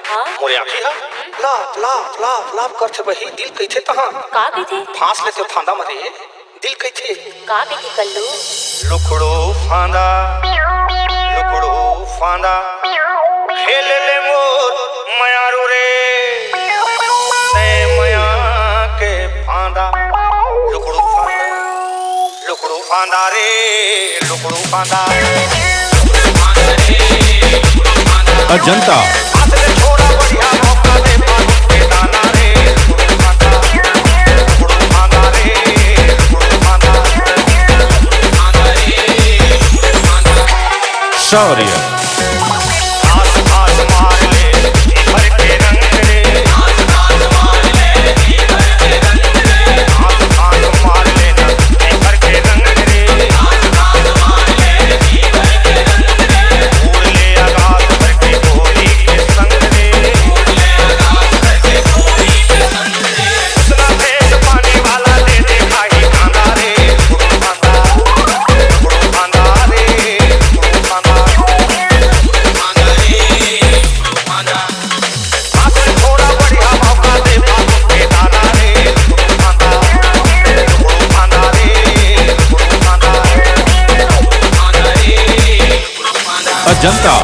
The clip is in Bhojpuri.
हाँ? मोरे आखी हा लाफ लाफ लाफ लाफ करथे बही दिल कइथे तहां का कइथे फांस लेते फांदा मरे दिल कइथे का कइथे कल्लू लुखड़ो फांदा खेल ले मोर मयारू रे ते मया के फांदा लुखड़ो फांदा रे लुखड़ो फांदा अजंता छोड़ा बढ़िया मौका दे बालू के दाना रे लुखड़ो फांदा रे लुखड़ो फांदा शौर्य घास घास मार ले भर के रंग रे घास घास मार ले भर के रंग रे उड़ ले आगाज भर के गोली के संग रे उतना तेज पानी वाला दे दे खाही खाना रे लुखड़ो फांदा रे लुखड़ो फांदा थोड़ा बढ़िया मौका दे बालू के दाना रे लुखड़ो फांदा रे लुखड़ो फांदा अजंता